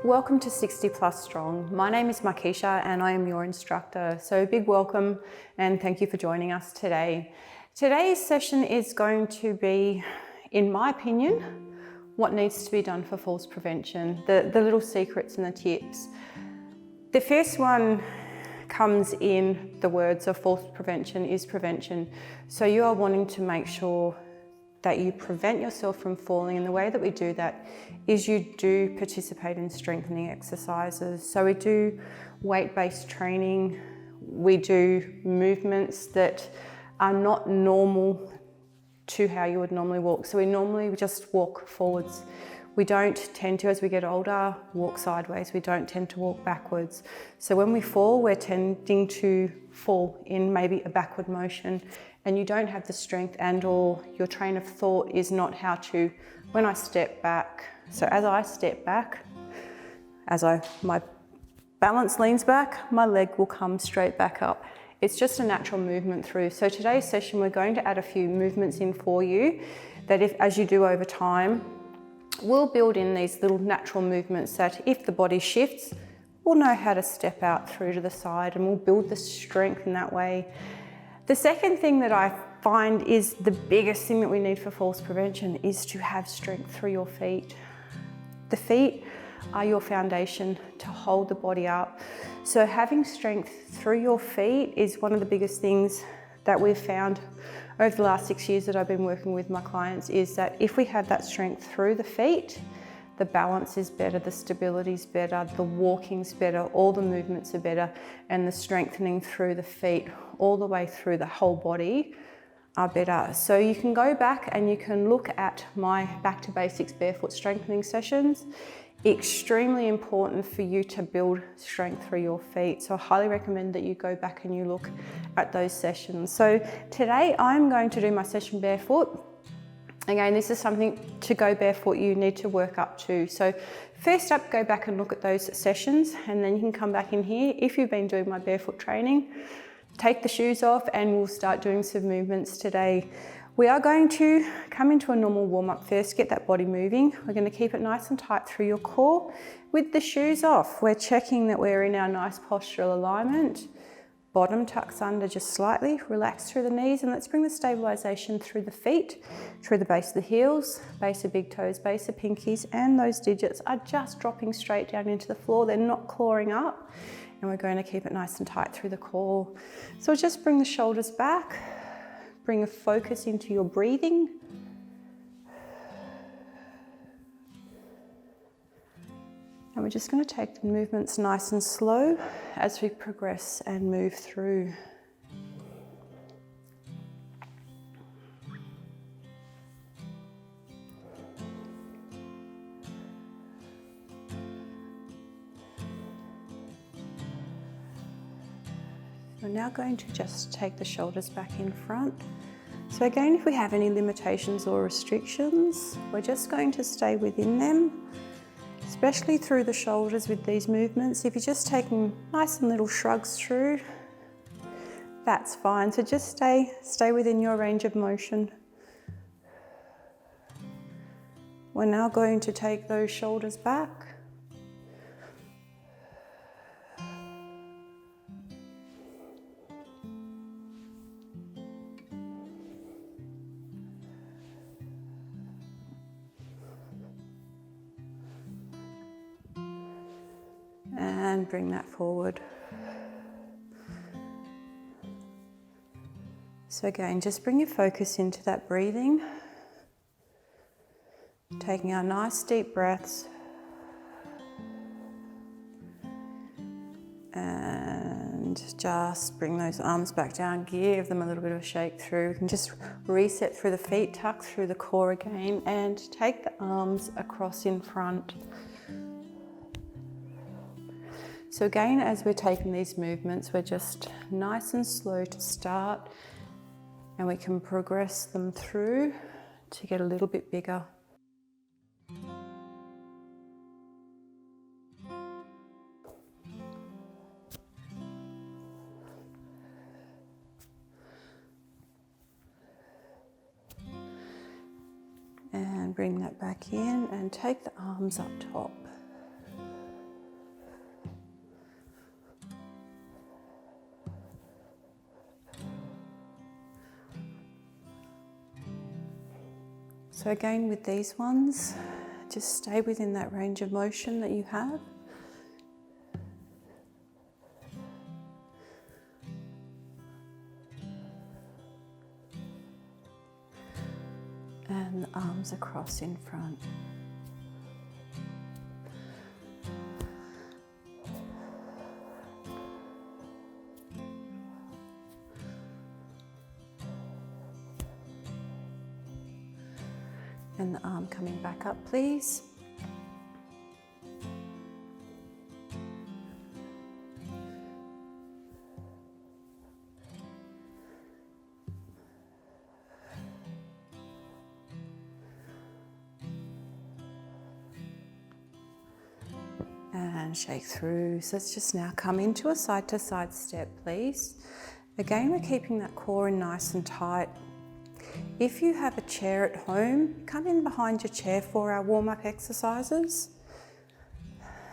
Welcome to 60 Plus Strong. My name is Markesha and I am your instructor. So a big welcome and thank you for joining us today. Today's session is going to be, in my opinion, what needs to be done for falls prevention, the little secrets and the tips. The first one comes in the words of falls prevention is prevention. So you are wanting to make sure that you prevent yourself from falling, and the way that we do that is you do participate in strengthening exercises. So we do weight-based training, we do movements that are not normal to how you would normally walk. So we normally just walk forwards. We don't tend to, as we get older, walk sideways. We don't tend to walk backwards. So when we fall, we're tending to fall in maybe a backward motion, and you don't have the strength, and or your train of thought is not how to, when I step back. So as I step back, my balance leans back, my leg will come straight back up. It's just a natural movement through. So today's session, we're going to add a few movements in for you that as you do over time, we'll build in these little natural movements that if the body shifts, we'll know how to step out through to the side, and we'll build the strength in that way. The second thing that I find is the biggest thing that we need for falls prevention is to have strength through your feet. The feet are your foundation to hold the body up. So having strength through your feet is one of the biggest things that we've found over the last 6 years that I've been working with my clients, is that if we have that strength through the feet, the balance is better, the stability is better, the walking's better, all the movements are better, and the strengthening through the feet all the way through the whole body are better. So you can go back and you can look at my Back to Basics barefoot strengthening sessions. Extremely important for you to build strength through your feet. So I highly recommend that you go back and you look at those sessions. So today I'm going to do my session barefoot. Again, this is something to go barefoot you need to work up to. So first up, go back and look at those sessions, and then you can come back in here. If you've been doing my barefoot training, take the shoes off and we'll start doing some movements today. We are going to come into a normal warm-up first, get that body moving. We're going to keep it nice and tight through your core. With the shoes off, we're checking that we're in our nice postural alignment. Bottom tucks under just slightly, relax through the knees, and let's bring the stabilization through the feet, through the base of the heels, base of big toes, base of pinkies, and those digits are just dropping straight down into the floor. They're not clawing up, and we're going to keep it nice and tight through the core. So just bring the shoulders back, bring a focus into your breathing. And we're just going to take the movements nice and slow as we progress and move through. We're now going to just take the shoulders back in front. So again, if we have any limitations or restrictions, we're just going to stay within them, especially through the shoulders with these movements. If you're just taking nice and little shrugs through, that's fine. So just stay within your range of motion. We're now going to take those shoulders back. And bring that forward. So again, just bring your focus into that breathing. Taking our nice deep breaths. And just bring those arms back down, give them a little bit of a shake through. We can just reset through the feet, tuck through the core again, and take the arms across in front. So again, as we're taking these movements, we're just nice and slow to start, and we can progress them through to get a little bit bigger. And bring that back in and take the arms up top. So again, with these ones, just stay within that range of motion that you have. And the arms across in front. And the arm coming back up, please. And shake through. So let's just now come into a side to side step, please. Again, we're keeping that core in nice and tight. If you have a chair at home, come in behind your chair for our warm-up exercises.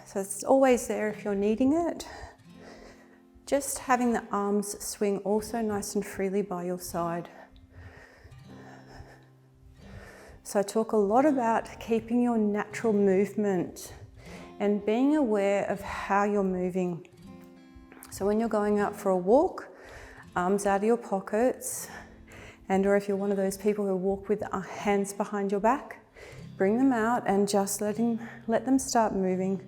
So it's always there if you're needing it. Just having the arms swing also nice and freely by your side. So I talk a lot about keeping your natural movement and being aware of how you're moving. So when you're going out for a walk, arms out of your pockets, or if you're one of those people who walk with hands behind your back, bring them out and just let them start moving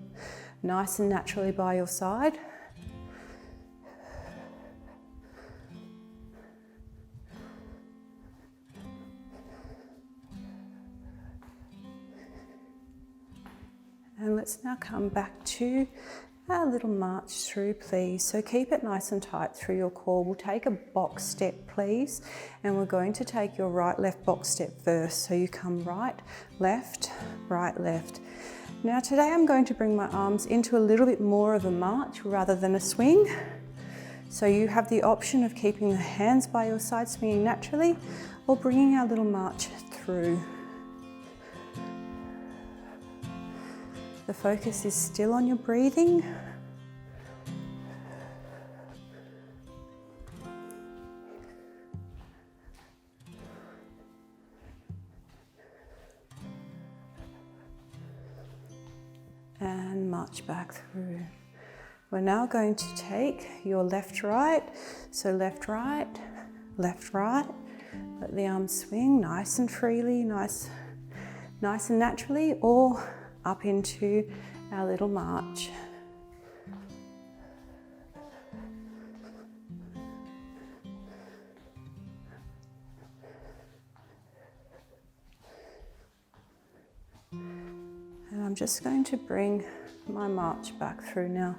nice and naturally by your side. And let's now come back to our little march through, please. So keep it nice and tight through your core. We'll take a box step, please. And we're going to take your right, left box step first. So you come right, left, right, left. Now today I'm going to bring my arms into a little bit more of a march rather than a swing. So you have the option of keeping the hands by your side swinging naturally or bringing our little march through. The focus is still on your breathing. And march back through. We're now going to take your left, right. So left, right, left, right. Let the arms swing nice and freely, nice and naturally, or up into our little march. And I'm just going to bring my march back through now.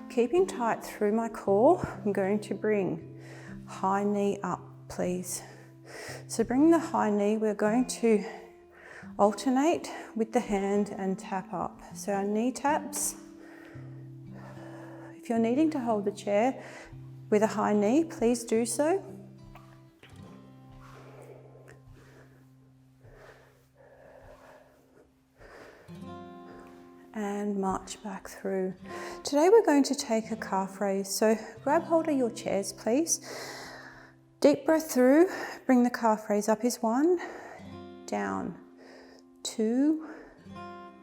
Keeping tight through my core, I'm going to bring high knee up, please. So bring the high knee, we're going to alternate with the hand and tap up. So our knee taps. If you're needing to hold the chair with a high knee, please do so. And march back through. Today we're going to take a calf raise. So grab hold of your chairs, please. Deep breath through, bring the calf raise up is 1, down, 2,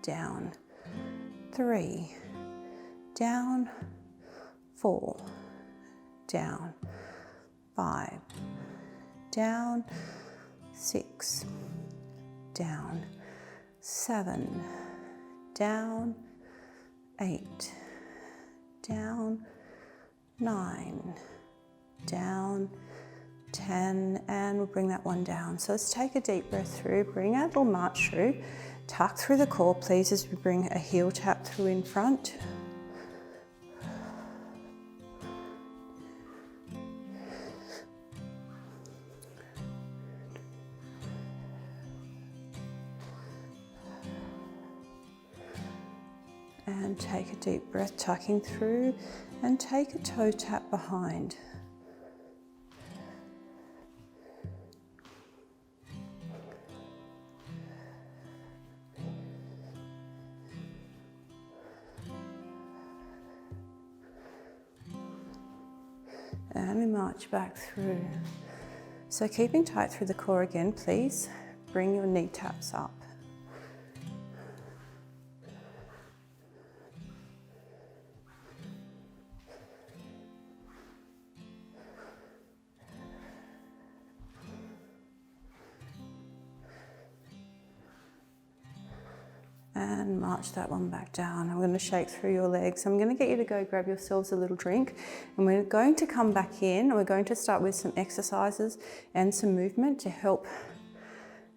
down, 3, down, 4, down, 5, down, 6, down, 7, down, 8, down, 9, down, 10, and we'll bring that one down. So let's take a deep breath through, bring our little march through, tuck through the core, please, as we bring a heel tap through in front. And take a deep breath, tucking through, and take a toe tap behind. And we march back through. So keeping tight through the core again, please. bring your kneecaps up. And march that one back down. I'm going to shake through your legs. I'm going to get you to go grab yourselves a little drink, and we're going to come back in. We're going to start with some exercises and some movement to help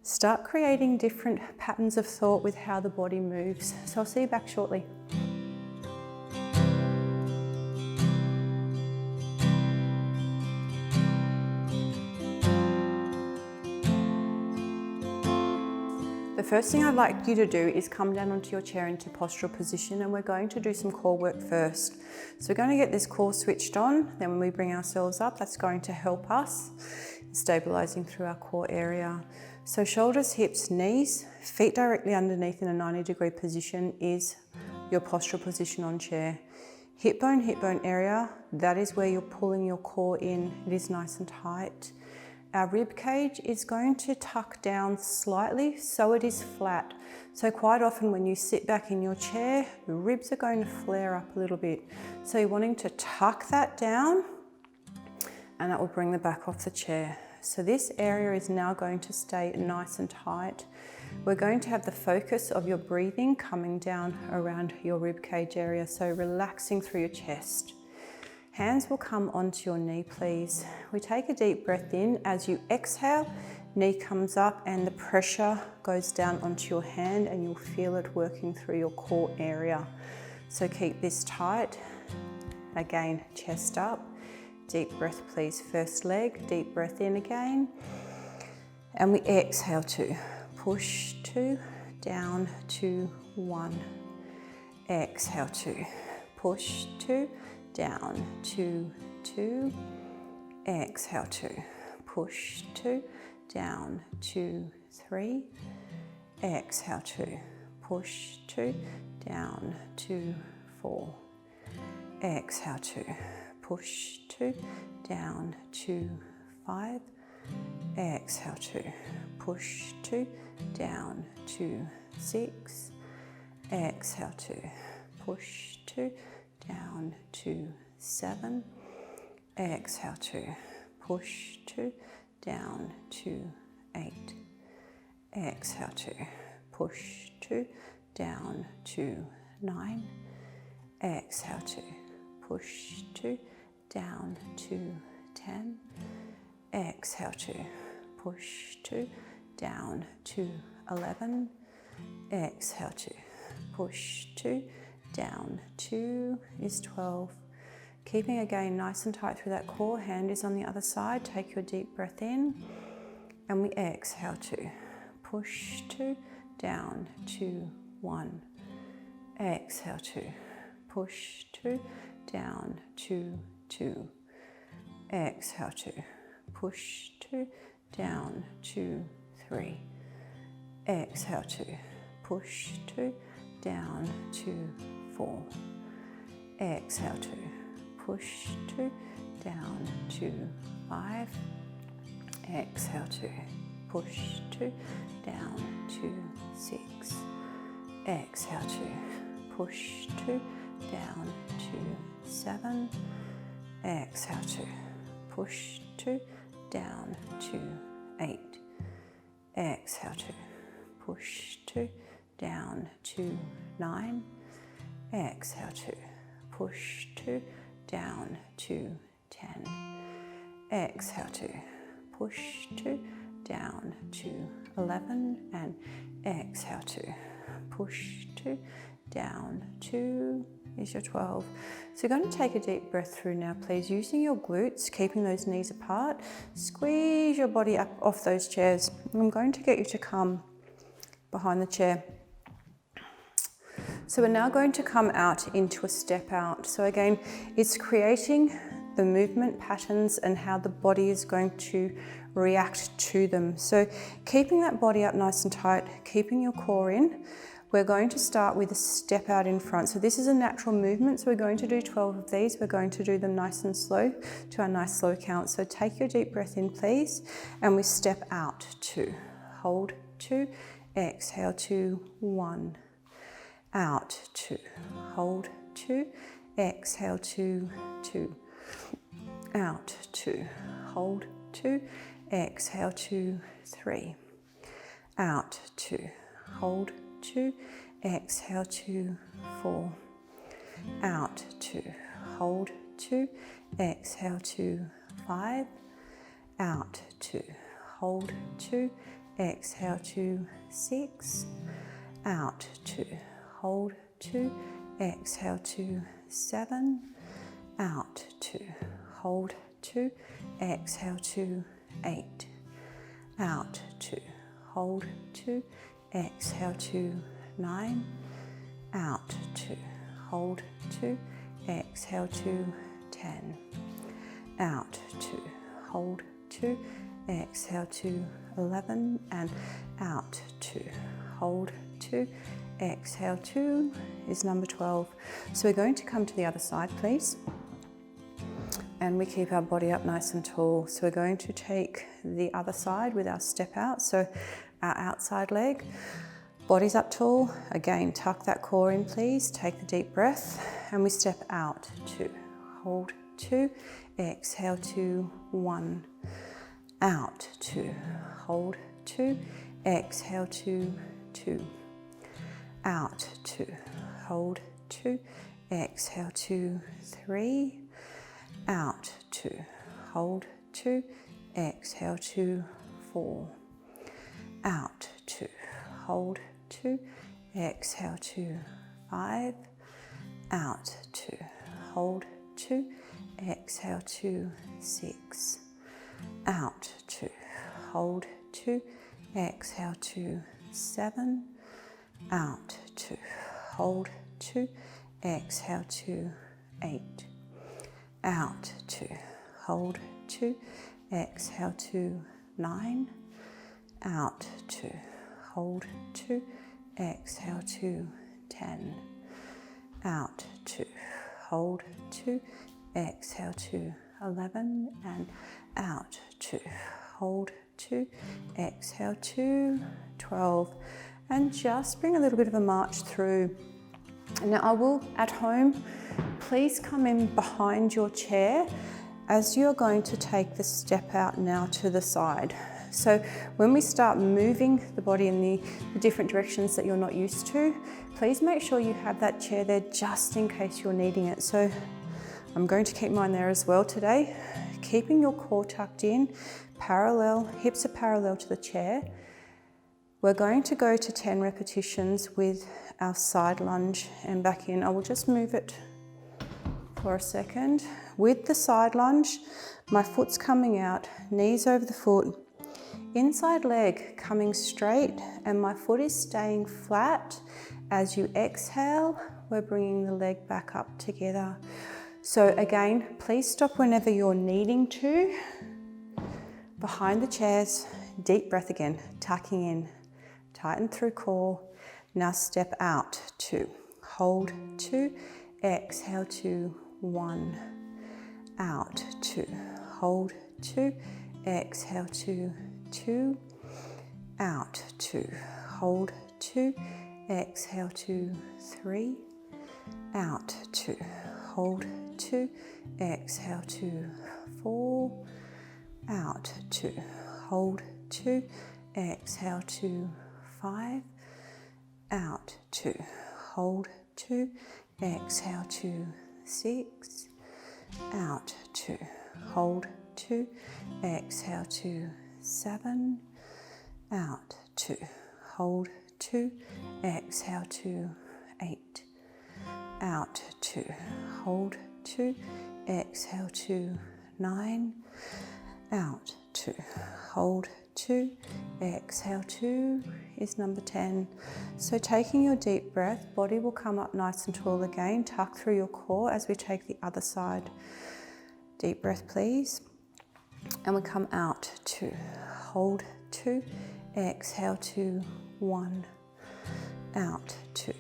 start creating different patterns of thought with how the body moves. So I'll see you back shortly. The first thing I'd like you to do is come down onto your chair into postural position, and we're going to do some core work first. So we're going to get this core switched on, then when we bring ourselves up, that's going to help us stabilizing through our core area. So shoulders, hips, knees, feet directly underneath in a 90-degree position is your postural position on chair. Hip bone area, that is where you're pulling your core in. It is nice and tight. Our rib cage is going to tuck down slightly so it is flat. So quite often when you sit back in your chair, the ribs are going to flare up a little bit. So you're wanting to tuck that down, and that will bring the back off the chair. So this area is now going to stay nice and tight. We're going to have the focus of your breathing coming down around your rib cage area, so relaxing through your chest. Hands will come onto your knee, please. We take a deep breath in. As you exhale, knee comes up and the pressure goes down onto your hand, and you'll feel it working through your core area. So keep this tight. Again, chest up. Deep breath, please. First leg, deep breath in again. And we exhale 2. Push 2, down 2, 1. Exhale 2. Push 2, down 2, 2. Exhale 2. Push 2, down 2, 3. Exhale 2. Push 2, down 2, 4. Exhale 2. Push 2, down 2, 5. Exhale 2. Push 2, down 2, 6. Exhale 2. Push 2, down 2, 7. Exhale 2. Push 2, down 2, 8. Exhale 2. Push 2, down 2, 9. Exhale 2. Push 2, down 2, 10. Exhale 2. Push 2, down 2, 11. Exhale 2. Push 2, down 2 is 12. Keeping again nice and tight through that core. Hand is on the other side. Take your deep breath in, and we exhale 2. Push 2, down 2, 1. Exhale 2. Push 2, down 2, 2. Exhale 2. Push 2, down 2, 3. Exhale 2. Push 2, down 2, 4. Exhale 2. Push 2, down 2, 5. Exhale 2. Push 2, down 2, 6. Exhale 2. Push 2, down 2, 7. Exhale 2. Push 2, down 2, 8. Exhale 2. Push 2, down 2, 9. Exhale 2. Push 2, down 2, 10. Exhale 2. Push 2, down 2, 11. And exhale 2. Push 2, down 2 is your 12. So you're going to take a deep breath through now, please, using your glutes, keeping those knees apart. Squeeze your body up off those chairs. I'm going to get you to come behind the chair. So we're now going to come out into a step out. So again, it's creating the movement patterns and how the body is going to react to them. So keeping that body up nice and tight, keeping your core in. We're going to start with a step out in front. So this is a natural movement. So we're going to do 12 of these. We're going to do them nice and slow to our nice slow count. So take your deep breath in, please. And we step out 2, hold two, exhale to 1, out, 2, hold, 2, exhale to 2, out, 2, hold, 2, exhale to 3, out, 2, hold, 2, exhale to 4, out, 2, hold, 2, exhale to 5, out, 2, hold, 2, exhale to 6, out, 2, hold, 2, exhale to 7, out, 2, hold, 2, exhale to 8, out, 2, hold, 2, exhale to 9, out, 2, hold, 2, exhale to 10, out, 2, hold, 2, exhale to 11, and out, 2, hold, 2, exhale 2 is number 12. So we're going to come to the other side, please. And we keep our body up nice and tall. So we're going to take the other side with our step out. So our outside leg, body's up tall. Again, tuck that core in, please. Take the deep breath. And we step out, 2, hold, 2, exhale to 1, out, 2, hold, 2, exhale to 2, out, 2, hold, 2, exhale to 3, out, 2, hold, 2, exhale to 4, out, 2, hold, 2, exhale to 5, out, 2, hold, 2, exhale to 6, out, 2, hold, 2, exhale to 7, out, 2, hold, 2, exhale to 8, out, 2, hold, 2, exhale to 9, out, 2, hold, 2, exhale to 10, out, 2, hold, 2, exhale to 11, and out, 2, hold, 2, exhale to 12. And just bring a little bit of a march through. Now I will, at home, please come in behind your chair as you're going to take the step out now to the side. So when we start moving the body in the different directions that you're not used to, please make sure you have that chair there just in case you're needing it. So I'm going to keep mine there as well today. Keeping your core tucked in, parallel, hips are parallel to the chair. We're going to go to 10 repetitions with our side lunge and back in. I will just move it for a second. With the side lunge, my foot's coming out, knees over the foot, inside leg coming straight, and my foot is staying flat. As you exhale, we're bringing the leg back up together. So again, please stop whenever you're needing to. Behind the chairs, deep breath again, tucking in, tighten through core. Now step out, 2, hold, 2, exhale to 1, out, 2, hold, 2, exhale to 2, out, 2, hold, 2, exhale to 3, out, 2, hold, 2, exhale to 4, out, 2, hold, 2, exhale to 5, out, 2, hold, 2, exhale to 6, out, 2, hold, 2, exhale to 7, out, 2, hold, 2, exhale to 8, out, 2, hold, 2, exhale to 9, out, 2, hold, 2, exhale 2 is number 10. So taking your deep breath, body will come up nice and tall again. Tuck through your core as we take the other side. Deep breath, please. And we come out, 2, hold, 2, exhale to 1, out, 2,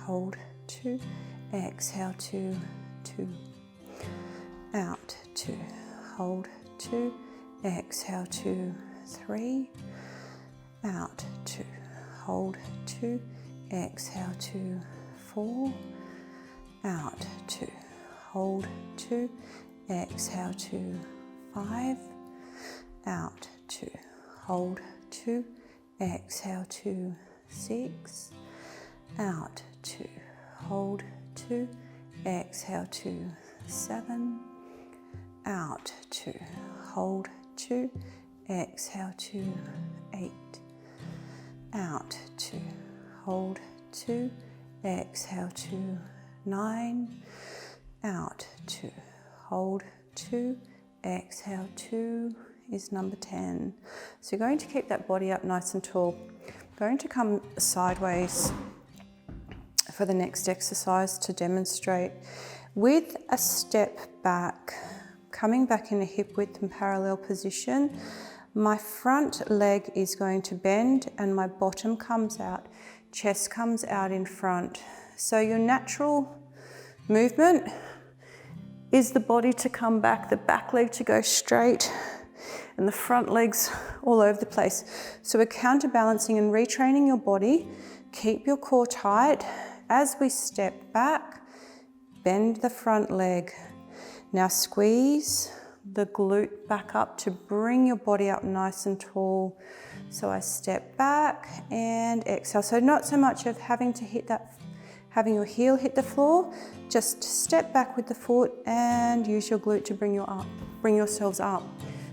hold, 2, exhale to 2, out, 2, hold, 2, exhale to 3, out, 2, hold 2, exhale 2, 4, out 2, hold 2, exhale 2, 5, out 2, hold 2, exhale 2, 6, out 2, hold 2, exhale 2, 7, out 2, hold 2, exhale 2, 8, out 2, hold 2, exhale 2, 9, out 2, hold 2, exhale 2 is number 10. So you're going to keep that body up nice and tall. Going to come sideways for the next exercise to demonstrate with a step back, coming back in a hip width and parallel position. My front leg is going to bend and my bottom comes out, chest comes out in front. So your natural movement is the body to come back, the back leg to go straight, and the front legs all over the place. So we're counterbalancing and retraining your body. Keep your core tight. As we step back, bend the front leg. Now squeeze the glute back up to bring your body up nice and tall. So I step back and exhale. So not so much of having to hit that, having your heel hit the floor, just step back with the foot and use your glute to bring yourselves up.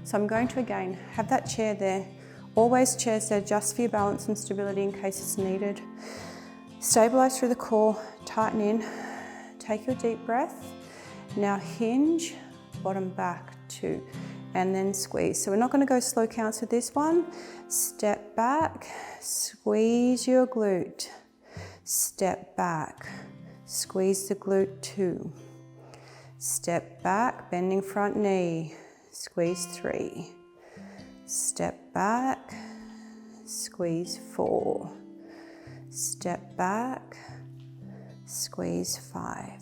So I'm going to again have that chair there. Always chairs there just for your balance and stability in case it's needed. Stabilize through the core, tighten in, take your deep breath. Now hinge, bottom back 2, and then squeeze. So we're not going to go slow counts with this one. Step back, squeeze your glute. Step back, squeeze the glute 2. Step back, bending front knee, squeeze 3. Step back, squeeze 4. Step back, squeeze 5.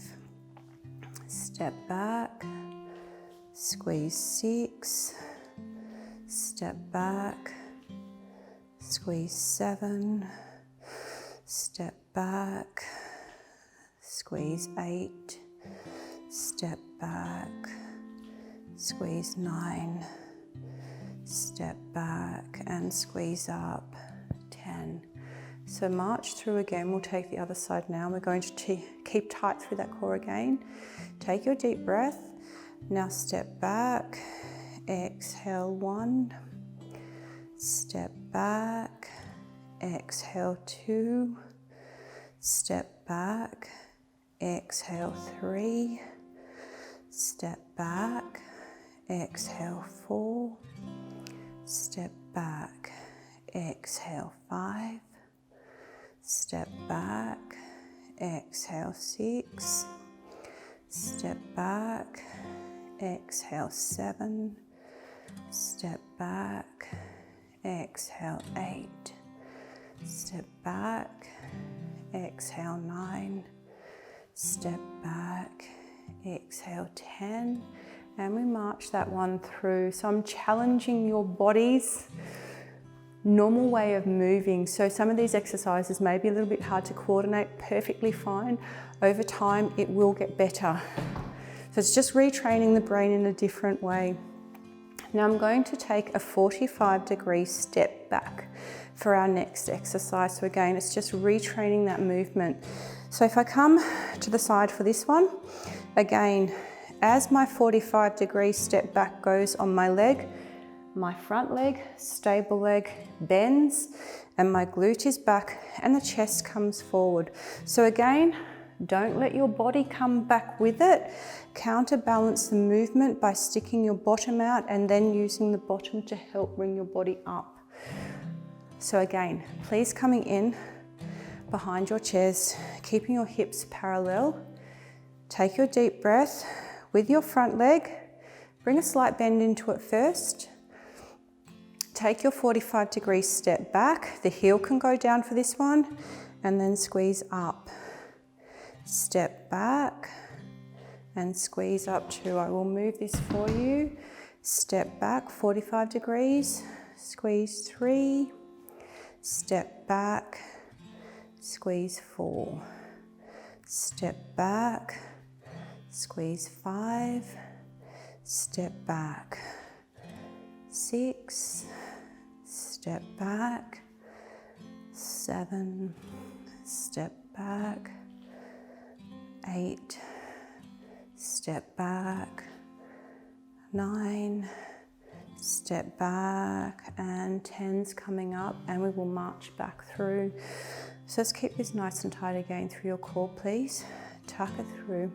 Step back, squeeze 6. Step back, squeeze 7. Step back, squeeze 8. Step back, squeeze 9. Step back and squeeze up 10. So march through again. We'll take the other side now. We're going to keep tight through that core again. Take your deep breath. Now step back, exhale 1. Step back, exhale 2. Step back, exhale 3. Step back, exhale 4. Step back, exhale 5. Step back, exhale 6. Step back, exhale 7. Step back, exhale 8. Step back, exhale 9. Step back, exhale 10. And we march that one through. So I'm challenging your body's normal way of moving. So some of these exercises may be a little bit hard to coordinate, perfectly fine. Over time, it will get better. So it's just retraining the brain in a different way. Now I'm going to take a 45-degree step back for our next exercise. So again, it's just retraining that movement. So if I come to the side for this one, again, as my 45-degree step back goes on my leg, my front leg, stable leg, bends, and my glute is back and the chest comes forward. So again, don't let your body come back with it. Counterbalance the movement by sticking your bottom out and then using the bottom to help bring your body up. So again, please coming in behind your chairs, keeping your hips parallel. Take your deep breath with your front leg. Bring a slight bend into it first. Take your 45-degree step back. The heel can go down for this one, and then squeeze up. Step back and squeeze up 2. I will move this for you. Step back 45 degrees, squeeze 3. step back, squeeze 4, step back, squeeze 5, step back, 6, step back, 7, step back, 8, step back, 9, step back, and 10's coming up, and we will march back through. So let's keep this nice and tight again through your core, please. Tuck it through.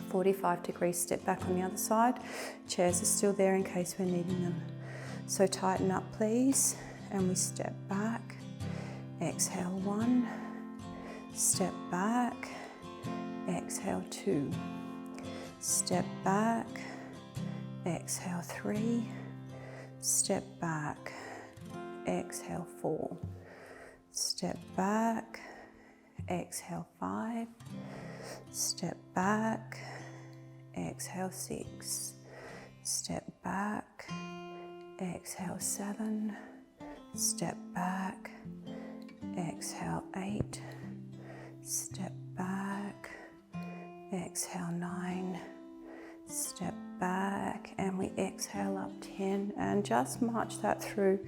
45-degree step back on the other side. Chairs are still there in case we're needing them. So tighten up, please, and we step back. Exhale 1, step back, exhale 2, step back, exhale 3, step back, exhale 4, step back, exhale 5, step back, exhale 6, step back, exhale 7, step back, exhale 8, step back, exhale 9, step back, and we exhale up 10, and just march that through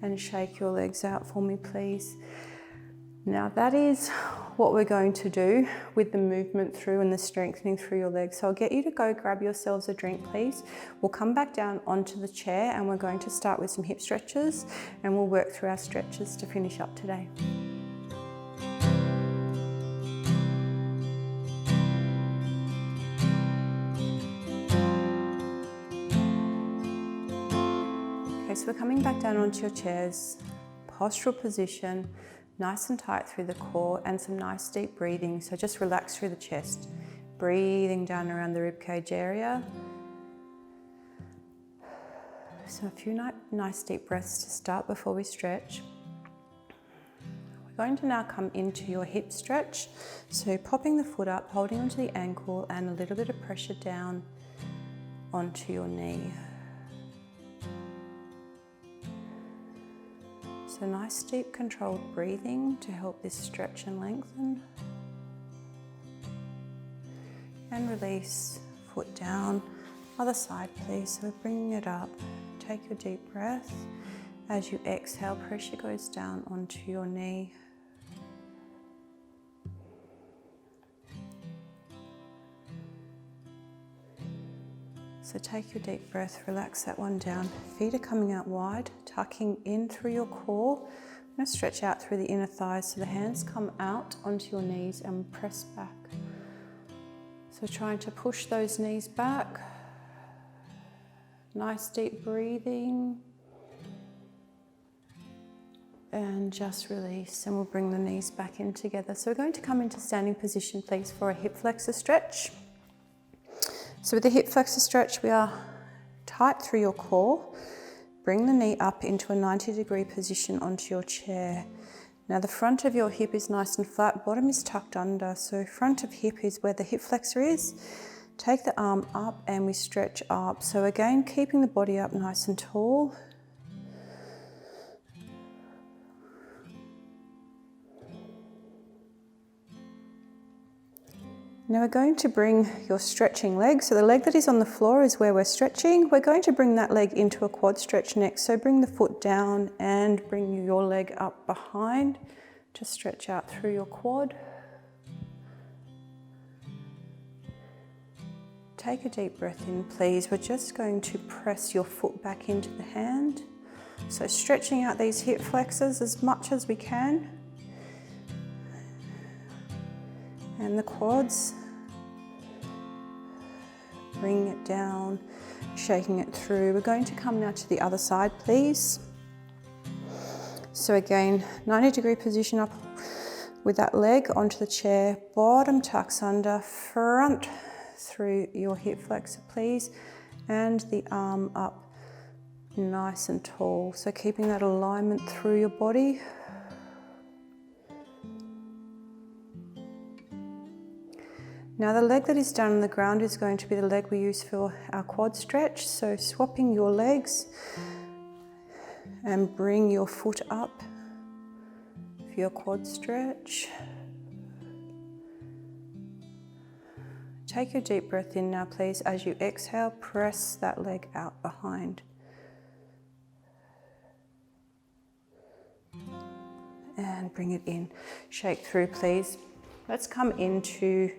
and shake your legs out for me, please. Now that is what we're going to do with the movement through and the strengthening through your legs. So I'll get you to go grab yourselves a drink, please. We'll come back down onto the chair and we're going to start with some hip stretches, and we'll work through our stretches to finish up today. Okay, so we're coming back down onto your chairs, postural position, nice and tight through the core, and some nice deep breathing. So just relax through the chest, breathing down around the ribcage area. So a few nice deep breaths to start before we stretch. We're going to now come into your hip stretch. So popping the foot up, holding onto the ankle, and a little bit of pressure down onto your knee. So nice deep controlled breathing to help this stretch and lengthen. And release, foot down, other side please. So we're bringing it up. Take your deep breath. As you exhale, pressure goes down onto your knee. So take your deep breath, relax that one down. Feet are coming out wide, tucking in through your core. I'm going to stretch out through the inner thighs so the hands come out onto your knees and press back. So trying to push those knees back. Nice deep breathing. And just release, and we'll bring the knees back in together. So we're going to come into standing position, please, for a hip flexor stretch. So with the hip flexor stretch, we are tight through your core. Bring the knee up into a 90-degree position onto your chair. Now the front of your hip is nice and flat, bottom is tucked under. So front of hip is where the hip flexor is. Take the arm up and we stretch up. So again, keeping the body up nice and tall. Now we're going to bring your stretching leg, so the leg that is on the floor is where we're stretching. We're going to bring that leg into a quad stretch next, so bring the foot down and bring your leg up behind to stretch out through your quad. Take a deep breath in, please. We're just going to press your foot back into the hand. So stretching out these hip flexors as much as we can. And the quads, bring it down, shaking it through. We're going to come now to the other side, please. So again, 90-degree position up with that leg onto the chair, bottom tucks under, front through your hip flexor, please, and the arm up nice and tall. So keeping that alignment through your body. Now the leg that is down on the ground is going to be the leg we use for our quad stretch. So swapping your legs and bring your foot up for your quad stretch. Take your deep breath in now, please. As you exhale, press that leg out behind. And bring it in. Shake through, please. Let's come into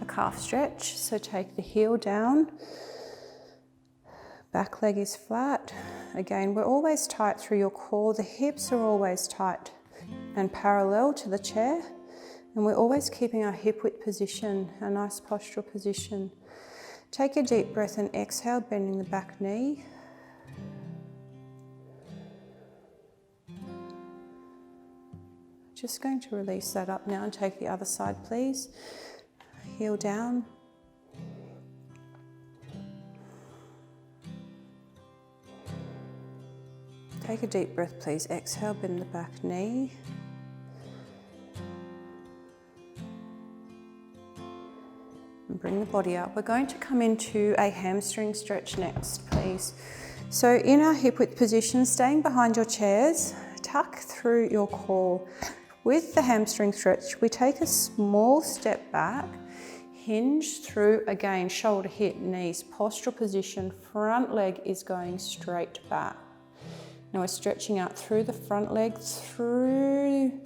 a calf stretch. So take the heel down. Back leg is flat. Again, we're always tight through your core. The hips are always tight and parallel to the chair. And we're always keeping our hip width position, a nice postural position. Take a deep breath and exhale, bending the back knee. Just going to release that up now and take the other side, please. Heel down. Take a deep breath, please. Exhale, bend the back knee. And bring the body up. We're going to come into a hamstring stretch next, please. So in our hip width position, staying behind your chairs, tuck through your core. With the hamstring stretch, we take a small step back, hinge through, again, shoulder, hip, knees, postural position, front leg is going straight back. Now we're stretching out through the front leg, through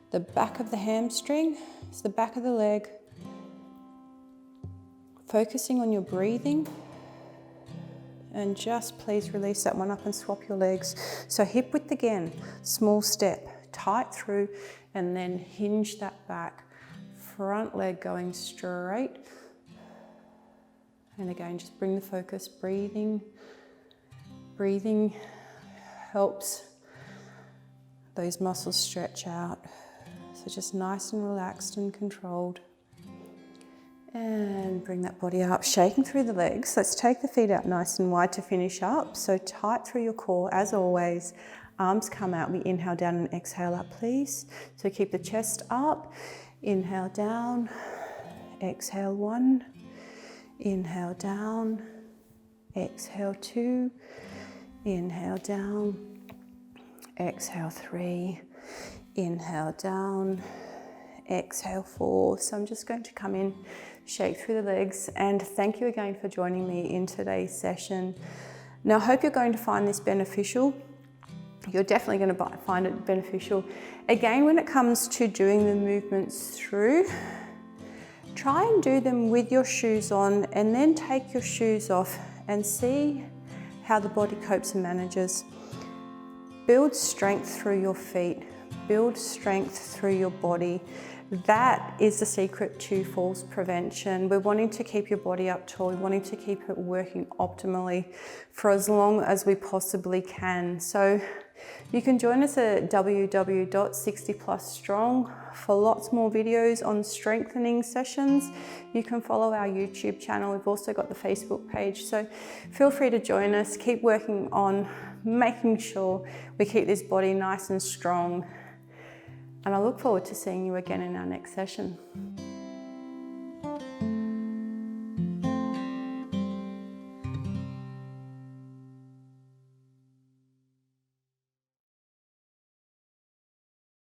the back of the hamstring, it's the back of the leg. Focusing on your breathing, and just please release that one up and swap your legs. So hip width again, small step, tight through, and then hinge that back. Front leg going straight. And again, just bring the focus, breathing. Breathing helps those muscles stretch out. So just nice and relaxed and controlled. And bring that body up, shaking through the legs. Let's take the feet out nice and wide to finish up. So tight through your core, as always. Arms come out. We inhale down and exhale up, please. So keep the chest up. Inhale down. Exhale 1. Inhale down. Exhale 2. Inhale down. Exhale 3. Inhale down. Exhale 4. So I'm just going to come in, shake through the legs, and thank you again for joining me in today's session. Now, I hope you're going to find this beneficial. You're definitely going to find it beneficial. Again, when it comes to doing the movements through, try and do them with your shoes on, and then take your shoes off and see how the body copes and manages. Build strength through your feet. Build strength through your body. That is the secret to falls prevention. We're wanting to keep your body up tall. We're wanting to keep it working optimally for as long as we possibly can. So you can join us at www.60plusstrong for lots more videos on strengthening sessions. You can follow our YouTube channel. We've also got the Facebook page. So feel free to join us. Keep working on making sure we keep this body nice and strong. And I look forward to seeing you again in our next session.